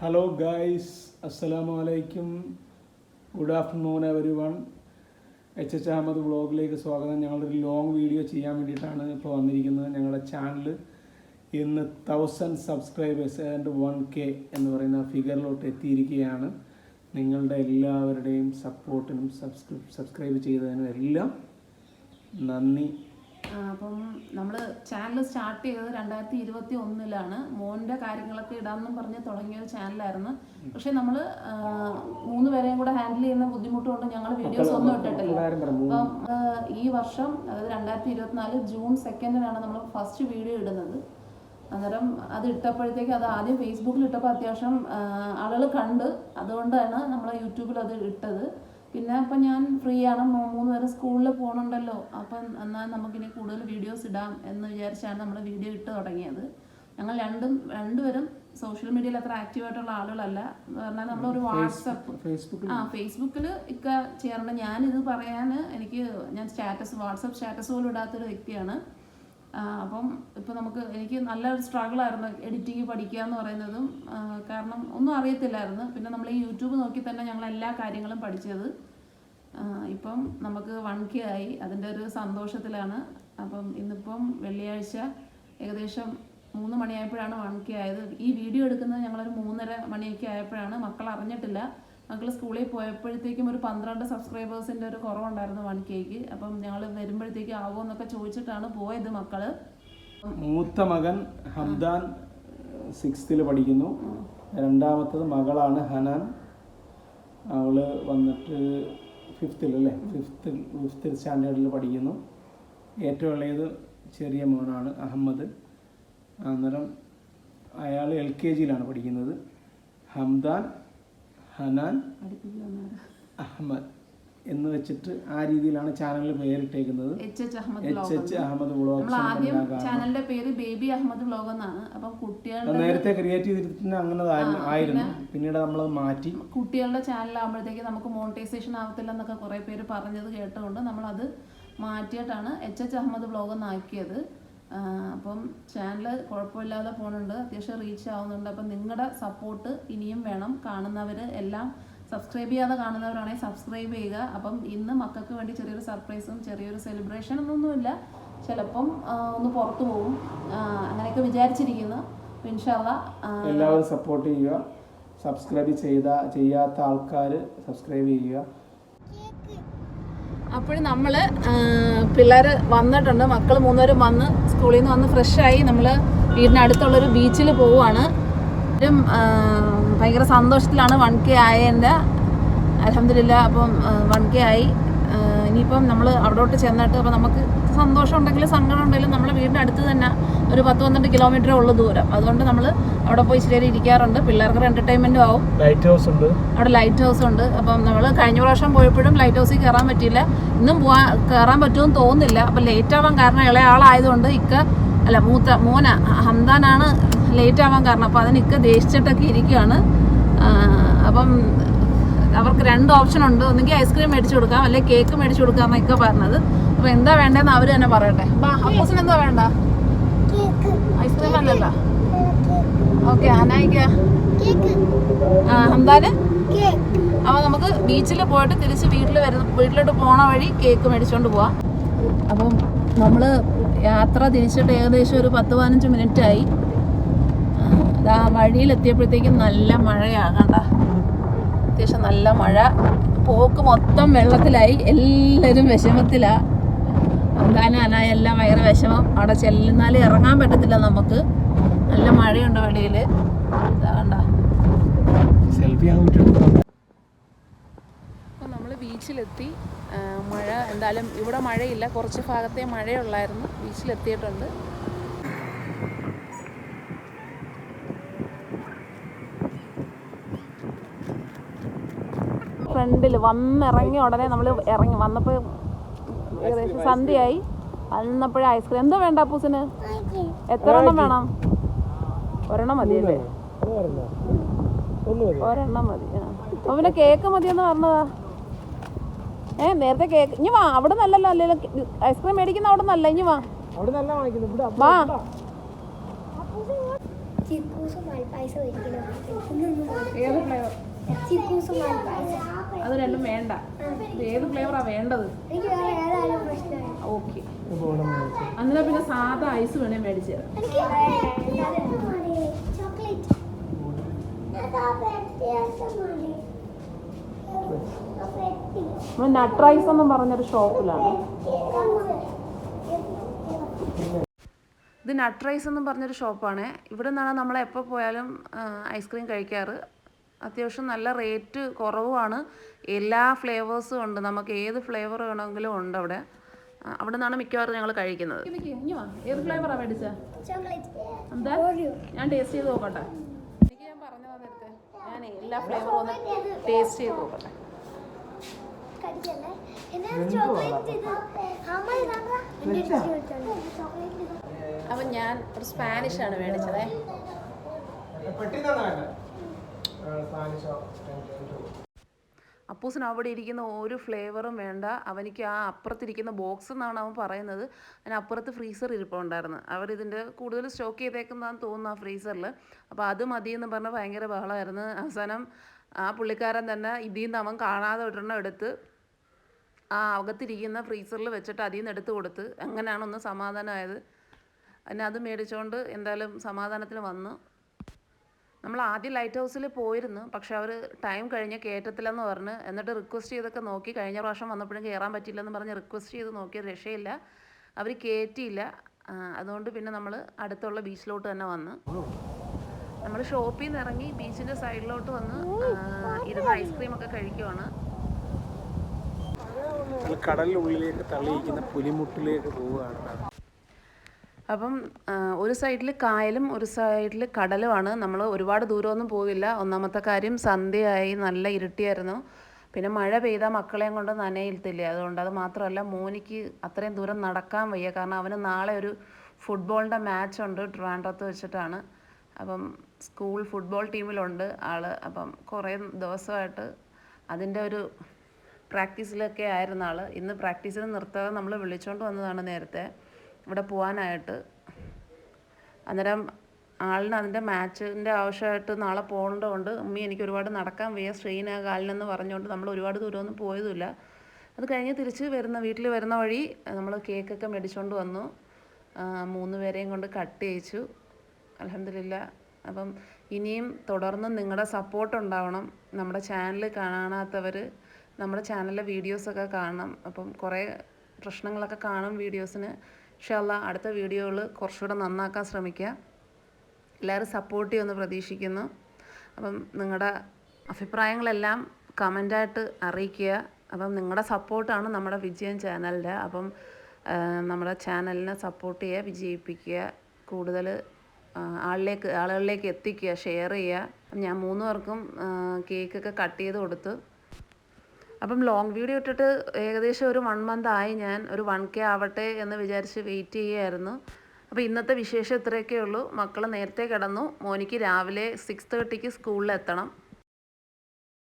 Hello guys, അസ്സലാമു അലൈക്കും. Good afternoon everyone. H Ahammed വ്ളോഗിലേക്ക് സ്വാഗതം. ഞങ്ങളൊരു ലോങ് വീഡിയോ ചെയ്യാൻ വേണ്ടിയിട്ടാണ് ഇപ്പോൾ വന്നിരിക്കുന്നത്. ഞങ്ങളുടെ ചാനൽ ഇന്ന് 1000 സബ്സ്ക്രൈബേഴ്സ് ആൻഡ് 1K എന്ന് പറയുന്ന ഫിഗറിലോട്ട് എത്തിയിരിക്കുകയാണ്. നിങ്ങളുടെ എല്ലാവരുടെയും സപ്പോർട്ടിനും സബ്സ്ക്രൈബ് ചെയ്തതിനും എല്ലാം നന്ദി. അപ്പം നമ്മൾ ചാനൽ സ്റ്റാർട്ട് ചെയ്തത് 2021 മോൻ്റെ കാര്യങ്ങളൊക്കെ ഇടാമെന്നും പറഞ്ഞ് തുടങ്ങിയ ഒരു ചാനലായിരുന്നു. പക്ഷെ നമ്മൾ 3 പേരെയും കൂടെ ഹാൻഡിൽ ചെയ്യുന്ന ബുദ്ധിമുട്ട് കൊണ്ട് ഞങ്ങൾ വീഡിയോസ് ഒന്നും ഇട്ടിട്ടില്ല. അപ്പം ഈ വർഷം, അതായത് 2024 ജൂൺ 2 നമ്മൾ ഫസ്റ്റ് വീഡിയോ ഇടുന്നത്. അന്നേരം അത് ഇട്ടപ്പോഴത്തേക്ക്, അത് ആദ്യം ഫേസ്ബുക്കിൽ ഇട്ടപ്പോൾ അത്യാവശ്യം ആളുകൾ കണ്ട്, അതുകൊണ്ടാണ് നമ്മൾ യൂട്യൂബിൽ അത് ഇട്ടത്. പിന്നെ അപ്പം ഞാൻ ഫ്രീ ആണ്, 3 പേര് സ്കൂളിൽ പോകണുണ്ടല്ലോ, അപ്പം എന്നാൽ നമുക്കിനി കൂടുതൽ വീഡിയോസ് ഇടാം എന്ന് വിചാരിച്ചാണ് നമ്മൾ വീഡിയോ ഇട്ട് തുടങ്ങിയത്. ഞങ്ങൾ രണ്ടുപേരും സോഷ്യൽ മീഡിയയിൽ അത്ര ആക്റ്റീവായിട്ടുള്ള ആളുകളല്ല. പറഞ്ഞാൽ നമ്മളൊരു ഫേസ്ബുക്കിൽ ഇക്ക ചെയ്യാറുണ്ട്. ഞാനിത് പറയാൻ ഞാൻ വാട്സപ്പ് സ്റ്റാറ്റസ് പോലും ഇടാത്തൊരു വ്യക്തിയാണ്. അപ്പം ഇപ്പം എനിക്ക് നല്ലൊരു സ്ട്രഗിളായിരുന്നു എഡിറ്റിങ് പഠിക്കുക എന്ന് പറയുന്നതും. കാരണം ഒന്നും അറിയത്തില്ലായിരുന്നു. പിന്നെ നമ്മൾ ഈ യൂട്യൂബ് നോക്കി തന്നെ ഞങ്ങൾ എല്ലാ കാര്യങ്ങളും പഠിച്ചത്. ഇപ്പം നമുക്ക് 1K ആയി, അതിൻ്റെ ഒരു സന്തോഷത്തിലാണ്. അപ്പം ഇന്നിപ്പം വെള്ളിയാഴ്ച ഏകദേശം 3 മണിയായപ്പോഴാണ് 1K ആയത്. ഈ വീഡിയോ എടുക്കുന്നത് ഞങ്ങളൊരു 3:30 മണിയൊക്കെ ആയപ്പോഴാണ്. മക്കൾ അറിഞ്ഞിട്ടില്ല. മക്കൾ സ്കൂളിൽ പോയപ്പോഴത്തേക്കും ഒരു 12 സബ്സ്ക്രൈബേഴ്സിൻ്റെ ഒരു കുറവുണ്ടായിരുന്നു 1Kക്ക്. അപ്പം ഞങ്ങൾ വരുമ്പോഴത്തേക്കും ആവുമോ എന്നൊക്കെ ചോദിച്ചിട്ടാണ് പോയത് മക്കൾ. മൂത്ത മകൻ ഹംദാൻ 6th പഠിക്കുന്നു. രണ്ടാമത്തത് മകളാണ് ഹനാൻ. അവള് വന്നിട്ട് 5th സ്റ്റാൻഡേർഡിൽ പഠിക്കുന്നു. ഏറ്റവും ഇളയത് ചെറിയ മോനാണ് അഹമ്മദ്. അന്നേരം അയാൾ LKGയിലാണ് പഠിക്കുന്നത്. ഹംദാൻ, ഹനാൻ, അഹമ്മദ് എന്ന് വെച്ചിട്ട് ആ രീതിയിലാണ് ചാനലിൽ പേരിട്ടേക്കുന്നത്. H Ahmed vlogs. ചാനലിന്റെ പേര് ബേബി അഹമ്മദ് വ്ളോഗ് എന്നാണ്. അപ്പം കുട്ടികളുടെ നേരത്തെ ക്രിയേറ്റ് ചെയ്തിട്ട് അങ്ങനെ ആയിരുന്നു, പിന്നീട് നമ്മളത് മാറ്റി. കുട്ടികളുടെ ചാനലാകുമ്പോഴത്തേക്ക് നമുക്ക് മോണിറ്റൈസേഷൻ ആവത്തില്ല എന്നൊക്കെ കുറെ പേര് പറഞ്ഞത് കേട്ടുകൊണ്ട് നമ്മളത് മാറ്റിയിട്ടാണ് എച്ച് അഹമ്മദ് വ്ളോഗ് എന്നാക്കിയത്. അപ്പം ചാനൽ കുഴപ്പമില്ലാതെ പോകുന്നുണ്ട്, അത്യാവശ്യം റീച്ച് ആവുന്നുണ്ട്. അപ്പം നിങ്ങളുടെ സപ്പോർട്ട് ഇനിയും വേണം. കാണുന്നവർ എല്ലാം സബ്സ്ക്രൈബ് ചെയ്യാതെ കാണുന്നവരാണെങ്കിൽ സബ്സ്ക്രൈബ് ചെയ്യുക. അപ്പം ഇന്ന് മക്കൾക്ക് വേണ്ടി ചെറിയൊരു സർപ്രൈസും ചെറിയൊരു സെലിബ്രേഷനൊന്നുമില്ല, ചിലപ്പം ഒന്ന് പുറത്തു പോകും, അങ്ങനെയൊക്കെ വിചാരിച്ചിരിക്കുന്നു. ഇൻഷാ അല്ലാഹ് എല്ലാവരും സപ്പോർട്ട് ചെയ്യുക. സബ്സ്ക്രൈബ് ചെയ്യാത്ത ആൾക്കാർ സബ്സ്ക്രൈബ് ചെയ്യുക. അപ്പോഴും നമ്മൾ പിള്ളേർ വന്നിട്ടുണ്ട്. മക്കൾ 3 പേരും വന്ന് സ്കൂളിൽ നിന്ന് വന്ന് ഫ്രഷായി നമ്മൾ വീടിനടുത്തുള്ളൊരു ബീച്ചിൽ പോവുകയാണ്. ഭയങ്കര സന്തോഷത്തിലാണ് 1K ആയതിൻ്റെ. അൽഹംദുലില്ലാ. അപ്പം 1K ആയി. ഇനിയിപ്പം നമ്മൾ അവിടോട്ട് ചെന്നിട്ട്, അപ്പം നമുക്ക് സന്തോഷം ഉണ്ടെങ്കിലും സങ്കടം ഉണ്ടെങ്കിലും നമ്മുടെ വീടിൻ്റെ അടുത്ത് തന്നെ ഒരു 10-12 കിലോമീറ്ററേ ഉള്ളൂ ദൂരം. അതുകൊണ്ട് നമ്മൾ അവിടെ പോയി ഇച്ചിരി ഇരിക്കാറുണ്ട്. പിള്ളേർക്ക് എൻ്റർടൈൻമെൻറ്റും ആവും. അവിടെ ലൈറ്റ് ഹൗസ് ഉണ്ട്. അപ്പം നമ്മൾ കഴിഞ്ഞ പ്രാവശ്യം പോയപ്പോഴും ലൈറ്റ് ഹൗസിൽ കയറാൻ പറ്റിയില്ല. ഇന്നും കയറാൻ പറ്റുമെന്ന് തോന്നുന്നില്ല. അപ്പം ലേറ്റ് ആവാൻ കാരണം ഇളയ ആളായതുകൊണ്ട് മോന ഹംദാനാണ് ലേറ്റ് ആവാൻ കാരണം. അപ്പം അതിനൊക്കെ ദേഷിച്ചിട്ടൊക്കെ ഇരിക്കുകയാണ്. അപ്പം അവർക്ക് 2 ഓപ്ഷൻ ഉണ്ട്. ഒന്നുകിൽ ഐസ്ക്രീം മേടിച്ചു കൊടുക്കാം, അല്ലെങ്കിൽ കേക്ക് മേടിച്ചു കൊടുക്കാം എന്നൊക്കെ പറഞ്ഞത്. അപ്പം എന്താ വേണ്ടതെന്ന് അവർ തന്നെ പറയട്ടെ. അപ്പൂസിന് എന്താ വേണ്ട? ഐസ്ക്രീം അല്ലല്ലോ. Okay, അനായിക്ക Hamdan. അപ്പം നമുക്ക് ബീച്ചിൽ പോയിട്ട് തിരിച്ച് വീട്ടിലോട്ട് പോണ വഴി കേക്ക് മേടിച്ചുകൊണ്ട് പോവാം. അപ്പം നമ്മൾ യാത്ര തിരിച്ചിട്ട് ഏകദേശം ഒരു 10-15 മിനിറ്റായി. ആ വഴിയിലെത്തിയപ്പോഴത്തേക്കും നല്ല മഴയാകണ്ട, അത്യാവശ്യം നല്ല മഴ. പോക്ക് മൊത്തം വെള്ളത്തിലായി. എല്ലാവരും വിഷമത്തിലാണ്. അനായ എല്ലാം ഭയങ്കര വിഷമം. അവിടെ ചെല്ലുന്നാലും ഇറങ്ങാൻ പറ്റത്തില്ല നമുക്ക്, നല്ല മഴയുണ്ട് വെളിയിൽ. കണ്ട. അപ്പോൾ നമ്മൾ ബീച്ചിലെത്തി. മഴ എന്തായാലും ഇവിടെ മഴയില്ല, കുറച്ച് ഭാഗത്തെ മഴയുള്ളായിരുന്നു. ബീച്ചിലെത്തിയിട്ടുണ്ട്. ഫ്രണ്ടിൽ വന്നിറങ്ങി ഉടനെ നമ്മൾ വന്നപ്പോൾ ഏകദേശം സന്ധ്യയായി. വന്നപ്പോഴേ ഐസ്ക്രീം. എന്താ വേണ്ട അപ്പൂസിന്? എത്ര എണ്ണം വേണം? 1 മതിയല്ലേ? 1 മതി. അപ്പോൾ പിന്നെ കേക്ക് മതിയെന്ന് പറഞ്ഞതാ. നേരത്തെ കേക്ക്. ഇനി വാ, അവിടെ നല്ലല്ലോ. അല്ലല്ലോ ഐസ്ക്രീം മേടിക്കുന്ന അവിടെ നല്ല. ഇനി വാ. ഏത് ഫ്ലേവർ? ചിക്കൂസും പാൽപ്പായസം. അത് രണ്ടും വേണ്ട. ഇത് ഏത് ഫ്ലേവറാണ് വേണ്ടത്? എനിക്ക് വേറെ ഏതായാലും പ്രശ്നമില്ല. ഓക്കെ, ഇപ്പോൾ ഇവിടെ മേടിച്ചു. അന്നേരം പിന്നെ സാധാ ഐസ് വേണേ മേടിച്ചു തരാം. എനിക്ക് ചോക്ലേറ്റ്. നമ്മൾ നട്ട് റൈസ് എന്നും പറഞ്ഞൊരു ഷോപ്പിലാണ്. ഇത് നട്ട് റൈസ് എന്നും പറഞ്ഞൊരു ഷോപ്പാണ്. ഇവിടെ നിന്നാണ് നമ്മൾ എപ്പോൾ പോയാലും ഐസ്ക്രീം കഴിക്കാറ്. അത്യാവശ്യം നല്ല റേറ്റ് കുറവുമാണ്. എല്ലാ ഫ്ലേവേഴ്സും ഉണ്ട്, നമുക്ക് ഏത് ഫ്ലേവർ വേണമെങ്കിലും ഉണ്ട് അവിടെ. അവിടെ നിന്നാണ് മിക്കവാറും ഞങ്ങൾ കഴിക്കുന്നത്. ഏത് ഫ്ലേവറാണ് മേടിച്ചത്? എന്താ? ഞാൻ ടേസ്റ്റ് ചെയ്ത് നോക്കട്ടെ. എനിക്ക് ഞാൻ പറഞ്ഞതാ നേരത്തെ, ഞാൻ എല്ലാ ഫ്ലേവറും ഒന്ന് ടേസ്റ്റ് ചെയ്ത് നോക്കട്ടെ. അപ്പം ഞാൻ ഒരു സ്പാനിഷാണ് മേടിച്ചതേ. അപ്പൂസിന് അവിടെ ഇരിക്കുന്ന ഒരു ഫ്ലേവറും വേണ്ട, അവനിക്ക് ആ അപ്പുറത്തിരിക്കുന്ന ബോക്സ് എന്നാണ് അവൻ പറയുന്നത്. അതിന് അപ്പുറത്ത് ഫ്രീസർ ഇരിപ്പുണ്ടായിരുന്നു. അവരിതിൻ്റെ കൂടുതൽ സ്റ്റോക്ക് ചെയ്തേക്കുന്നതാണെന്ന് തോന്നുന്നു ആ ഫ്രീസറിൽ. അപ്പോൾ അത് മതിയെന്ന് പറഞ്ഞാൽ ഭയങ്കര ബഹളമായിരുന്നു. അവസാനം ആ പുള്ളിക്കാരൻ തന്നെ ഇതിൽ നിന്ന് അവൻ കാണാതെ ഒരെണ്ണം എടുത്ത് ആ അകത്തിരിക്കുന്ന ഫ്രീസറിൽ വെച്ചിട്ട് അതിൽ നിന്ന് എടുത്ത് കൊടുത്ത്. അങ്ങനെയാണ് ഒന്ന് സമാധാനമായത്. അതിന് അത് മേടിച്ചുകൊണ്ട് എന്തായാലും സമാധാനത്തിന് വന്നു. നമ്മൾ ആദ്യം ലൈറ്റ് ഹൗസിൽ പോയിരുന്നു, പക്ഷെ അവർ ടൈം കഴിഞ്ഞ് കയറ്റത്തില്ലെന്ന് പറഞ്ഞ്. എന്നിട്ട് റിക്വസ്റ്റ് ചെയ്തൊക്കെ നോക്കി. കഴിഞ്ഞ പ്രാവശ്യം വന്നപ്പോഴും കയറാൻ പറ്റില്ലെന്ന് പറഞ്ഞ് റിക്വസ്റ്റ് ചെയ്ത് നോക്കി, രക്ഷയില്ല, അവർ കയറ്റിയില്ല. അതുകൊണ്ട് പിന്നെ നമ്മൾ അടുത്തുള്ള ബീച്ചിലോട്ട് തന്നെ വന്ന്. നമ്മൾ ഷോപ്പിൽ നിന്ന് ഇറങ്ങി ബീച്ചിൻ്റെ സൈഡിലോട്ട് വന്ന് ഇരുന്ന് ഐസ്ക്രീമൊക്കെ കഴിക്കുവാണ്. കടലിനുള്ളിലേക്ക് തള്ളിയിരിക്കുന്ന പുലിമുട്ടിലേക്ക് പോവുകയാണ്. അപ്പം ഒരു സൈഡിൽ കായലും ഒരു സൈഡിൽ കടലുമാണ്. നമ്മൾ ഒരുപാട് ദൂരമൊന്നും പോവില്ല. ഒന്നാമത്തെ കാര്യം സന്ധ്യയായി, നല്ല ഇരുട്ടിയായിരുന്നു. പിന്നെ മഴ പെയ്താൽ മക്കളെയും കൊണ്ട് നനയിൽത്തില്ലേ, അതുകൊണ്ട്. അത് മാത്രമല്ല മോനിക്ക് അത്രയും ദൂരം നടക്കാൻ വയ്യ, കാരണം അവന് നാളെ ഒരു ഫുട്ബോളിൻ്റെ മാച്ചുണ്ട് ട്രിവാൻഡ്രത്ത് വെച്ചിട്ടാണ്. അപ്പം സ്കൂൾ ഫുട്ബോൾ ടീമിലുണ്ട് ആൾ. അപ്പം കുറേ ദിവസമായിട്ട് അതിൻ്റെ ഒരു പ്രാക്ടീസിലൊക്കെ ആയിരുന്ന ആൾ. ഇന്ന് പ്രാക്ടീസിന് നിർത്താതെ നമ്മൾ വിളിച്ചുകൊണ്ട് വന്നതാണ് നേരത്തെ ഇവിടെ പോകാനായിട്ട്. അന്നേരം ആളിന് അതിൻ്റെ മാച്ചിൻ്റെ ആവശ്യമായിട്ട് നാളെ പോകേണ്ടതുകൊണ്ട്, ഉമ്മി എനിക്ക് ഒരുപാട് നടക്കാൻ വയ്യ, സ്ട്രെയിനാ കാലിനെന്ന് പറഞ്ഞുകൊണ്ട് നമ്മൾ ഒരുപാട് ദൂരമൊന്നും പോയതുമില്ല. അത് കഴിഞ്ഞ് തിരിച്ച് വീട്ടിൽ വരുന്ന വഴി നമ്മൾ കേക്കൊക്കെ മേടിച്ചുകൊണ്ട് വന്നു. 3 പേരെയും കൊണ്ട് കട്ട് ചെയ്യിച്ചു, അൽഹംദുലില്ലാ. അപ്പം ഇനിയും തുടർന്ന് നിങ്ങളുടെ സപ്പോർട്ട് ഉണ്ടാവണം. നമ്മുടെ ചാനൽ കാണാത്തവർ നമ്മുടെ ചാനലിലെ വീഡിയോസൊക്കെ കാണണം. അപ്പം കുറേ പ്രശ്നങ്ങളൊക്കെ കാണും വീഡിയോസിന്. ഇൻഷാ അല്ലാഹ് അടുത്ത വീഡിയോകൾ കുറച്ചുകൂടെ നന്നാക്കാൻ ശ്രമിക്കുക. എല്ലാവരും സപ്പോർട്ട് ചെയ്യുമെന്ന് പ്രതീക്ഷിക്കുന്നു. അപ്പം നിങ്ങളുടെ അഭിപ്രായങ്ങളെല്ലാം കമൻ്റായിട്ട് അറിയിക്കുക. അപ്പം നിങ്ങളുടെ സപ്പോർട്ടാണ് നമ്മുടെ വിജയം ചാനലിൻ്റെ. അപ്പം നമ്മുടെ ചാനലിനെ സപ്പോർട്ട് ചെയ്യുക, വിജയിപ്പിക്കുക, കൂടുതൽ ആളുകളിലേക്ക് എത്തിക്കുക, ഷെയർ ചെയ്യുക. ഞാൻ 3 പേർക്കും കേക്കൊക്കെ കട്ട് ചെയ്ത് കൊടുത്തു. അപ്പം ലോങ് വീഡിയോ ഇട്ടിട്ട് ഏകദേശം ഒരു 1 month ആയി. ഞാൻ ഒരു 1K ആവട്ടെ എന്ന് വിചാരിച്ച് വെയിറ്റ് ചെയ്യുമായിരുന്നു. അപ്പോൾ ഇന്നത്തെ വിശേഷം ഇത്രയൊക്കെ ഉള്ളൂ. മക്കൾ നേരത്തെ കിടന്നു. മോനിക്ക് രാവിലെ 6:30 സ്കൂളിൽ എത്തണം.